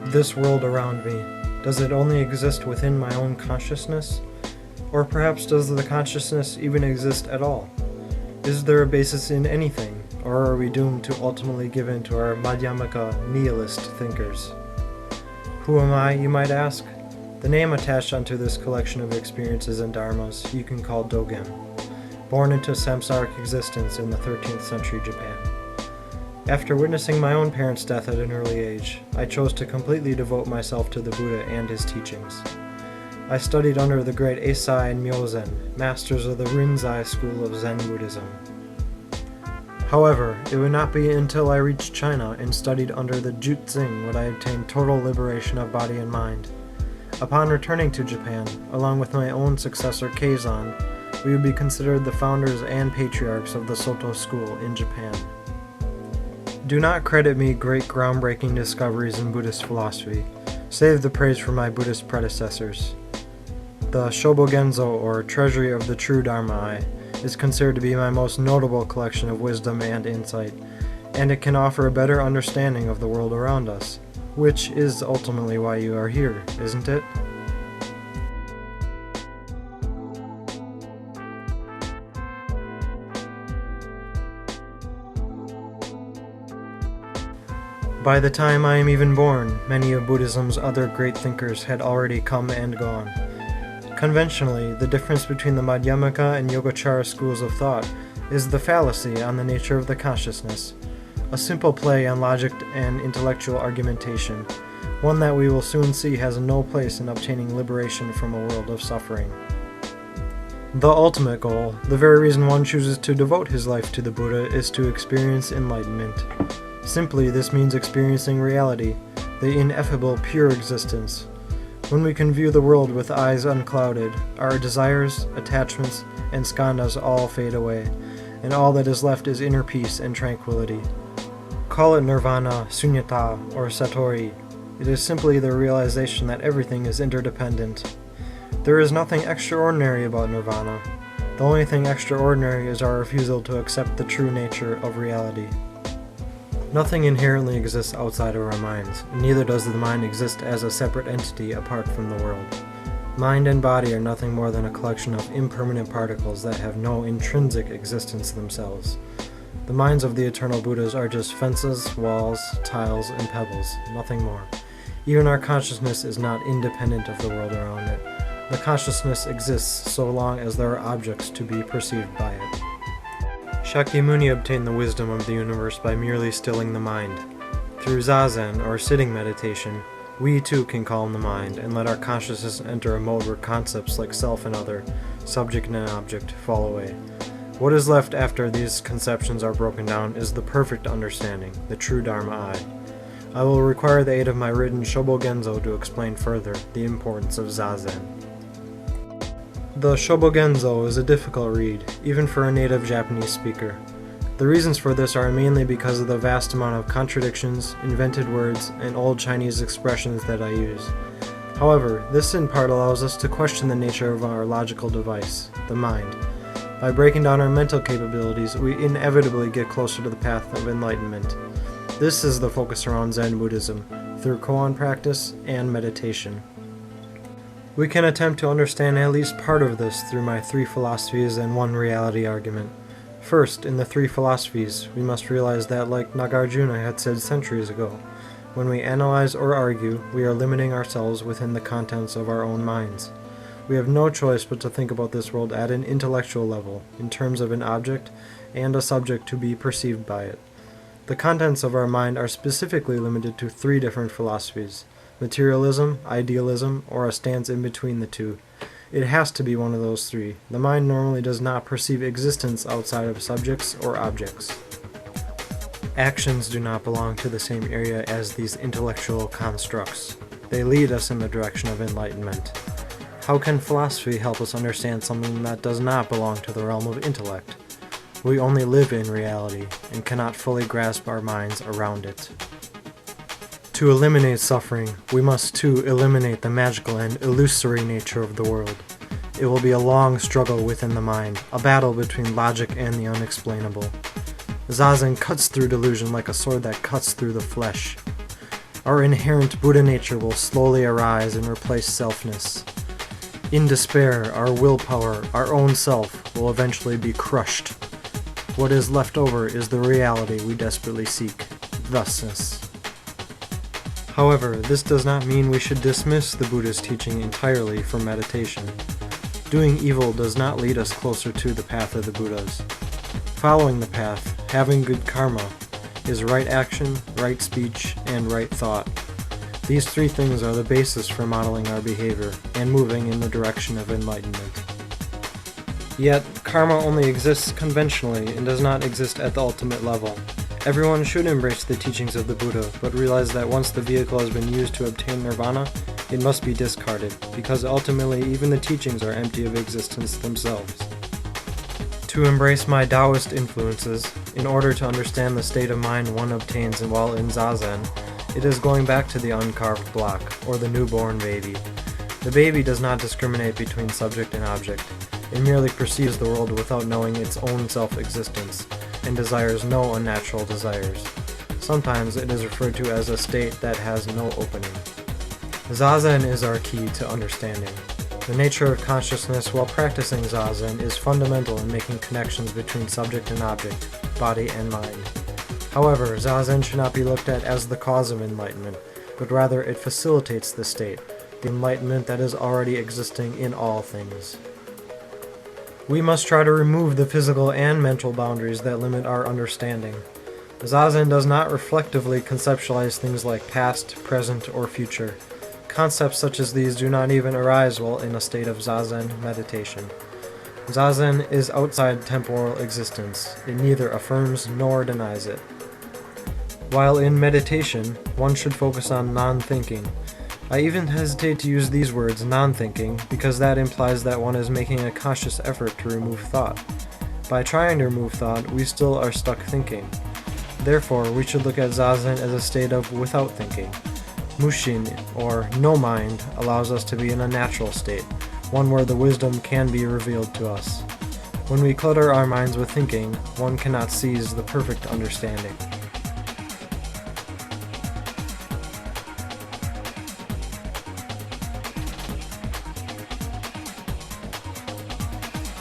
This world around me, does it only exist within my own consciousness? Or perhaps does the consciousness even exist at all? Is there a basis in anything, or are we doomed to ultimately give in to our Madhyamaka nihilist thinkers? Who am I, you might ask? The name attached onto this collection of experiences and dharmas you can call Dogen, born into samsaric existence in the 13th century Japan. After witnessing my own parents' death at an early age, I chose to completely devote myself to the Buddha and his teachings. I studied under the great Eisai and Myozen, masters of the Rinzai school of Zen Buddhism. However, it would not be until I reached China and studied under the Jutzing would I obtain total liberation of body and mind. Upon returning to Japan, along with my own successor Keizan, we would be considered the founders and patriarchs of the Soto school in Japan. Do not credit me great groundbreaking discoveries in Buddhist philosophy. Save the praise for my Buddhist predecessors. The Shobogenzo, or Treasury of the True Dharma, is considered to be my most notable collection of wisdom and insight, and it can offer a better understanding of the world around us, which is ultimately why you are here, isn't it? By the time I am even born, many of Buddhism's other great thinkers had already come and gone. Conventionally, the difference between the Madhyamaka and Yogacara schools of thought is the fallacy on the nature of the consciousness, a simple play on logic and intellectual argumentation, one that we will soon see has no place in obtaining liberation from a world of suffering. The ultimate goal, the very reason one chooses to devote his life to the Buddha, is to experience enlightenment. Simply, this means experiencing reality, the ineffable pure existence. When we can view the world with eyes unclouded, our desires, attachments, and skandhas all fade away, and all that is left is inner peace and tranquility. Call it nirvana, sunyata, or satori. It is simply the realization that everything is interdependent. There is nothing extraordinary about nirvana. The only thing extraordinary is our refusal to accept the true nature of reality. Nothing inherently exists outside of our minds, and neither does the mind exist as a separate entity apart from the world. Mind and body are nothing more than a collection of impermanent particles that have no intrinsic existence themselves. The minds of the eternal Buddhas are just fences, walls, tiles, and pebbles, nothing more. Even our consciousness is not independent of the world around it. The consciousness exists so long as there are objects to be perceived by it. Shakyamuni obtained the wisdom of the universe by merely stilling the mind. Through zazen, or sitting meditation, we too can calm the mind and let our consciousness enter a mode where concepts like self and other, subject and object, fall away. What is left after these conceptions are broken down is the perfect understanding, the true Dharma I. I will require the aid of my written Shobogenzo to explain further the importance of zazen. The Shobogenzo is a difficult read, even for a native Japanese speaker. The reasons for this are mainly because of the vast amount of contradictions, invented words, and old Chinese expressions that I use. However, this in part allows us to question the nature of our logical device, the mind. By breaking down our mental capabilities, we inevitably get closer to the path of enlightenment. This is the focus around Zen Buddhism, through koan practice and meditation. We can attempt to understand at least part of this through my three philosophies and one reality argument. First, in the three philosophies, we must realize that, like Nagarjuna had said centuries ago, when we analyze or argue, we are limiting ourselves within the contents of our own minds. We have no choice but to think about this world at an intellectual level, in terms of an object and a subject to be perceived by it. The contents of our mind are specifically limited to three different philosophies: materialism, idealism, or a stance in between the two. It has to be one of those three. The mind normally does not perceive existence outside of subjects or objects. Actions do not belong to the same area as these intellectual constructs. They lead us in the direction of enlightenment. How can philosophy help us understand something that does not belong to the realm of intellect? We only live in reality and cannot fully grasp our minds around it. To eliminate suffering, we must too eliminate the magical and illusory nature of the world. It will be a long struggle within the mind, a battle between logic and the unexplainable. Zazen cuts through delusion like a sword that cuts through the flesh. Our inherent Buddha nature will slowly arise and replace selfness. In despair, our willpower, our own self, will eventually be crushed. What is left over is the reality we desperately seek, thusness. However, this does not mean we should dismiss the Buddha's teaching entirely from meditation. Doing evil does not lead us closer to the path of the Buddhas. Following the path, having good karma, is right action, right speech, and right thought. These three things are the basis for modeling our behavior and moving in the direction of enlightenment. Yet, karma only exists conventionally and does not exist at the ultimate level. Everyone should embrace the teachings of the Buddha, but realize that once the vehicle has been used to obtain nirvana, it must be discarded, because ultimately even the teachings are empty of existence themselves. To embrace my Taoist influences, in order to understand the state of mind one obtains while in Zazen, it is going back to the uncarved block, or the newborn baby. The baby does not discriminate between subject and object. It merely perceives the world without knowing its own self-existence, and desires no unnatural desires. Sometimes it is referred to as a state that has no opening. Zazen is our key to understanding. The nature of consciousness while practicing Zazen is fundamental in making connections between subject and object, body and mind. However, Zazen should not be looked at as the cause of enlightenment, but rather it facilitates the state, the enlightenment that is already existing in all things. We must try to remove the physical and mental boundaries that limit our understanding. Zazen does not reflectively conceptualize things like past, present, or future. Concepts such as these do not even arise while in a state of Zazen meditation. Zazen is outside temporal existence. It neither affirms nor denies it. While in meditation, one should focus on non-thinking. I even hesitate to use these words, non-thinking, because that implies that one is making a conscious effort to remove thought. By trying to remove thought, we still are stuck thinking. Therefore, we should look at Zazen as a state of without thinking. Mushin, or no mind, allows us to be in a natural state, one where the wisdom can be revealed to us. When we clutter our minds with thinking, one cannot seize the perfect understanding.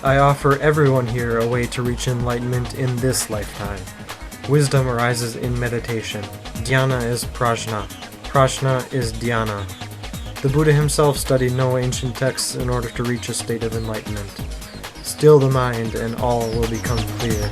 I offer everyone here a way to reach enlightenment in this lifetime. Wisdom arises in meditation. Dhyana is prajna. Prajna is dhyana. The Buddha himself studied no ancient texts in order to reach a state of enlightenment. Still the mind and all will become clear.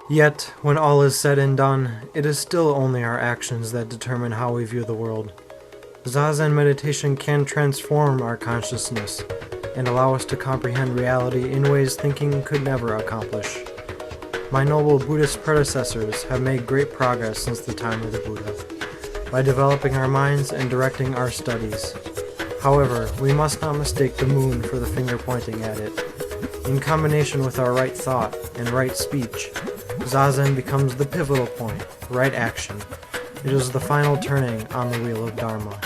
Yet, when all is said and done, it is still only our actions that determine how we view the world. Zazen meditation can transform our consciousness and allow us to comprehend reality in ways thinking could never accomplish. My noble Buddhist predecessors have made great progress since the time of the Buddha, by developing our minds and directing our studies. However, we must not mistake the moon for the finger pointing at it. In combination with our right thought and right speech, Zazen becomes the pivotal point, right action. It is the final turning on the wheel of Dharma.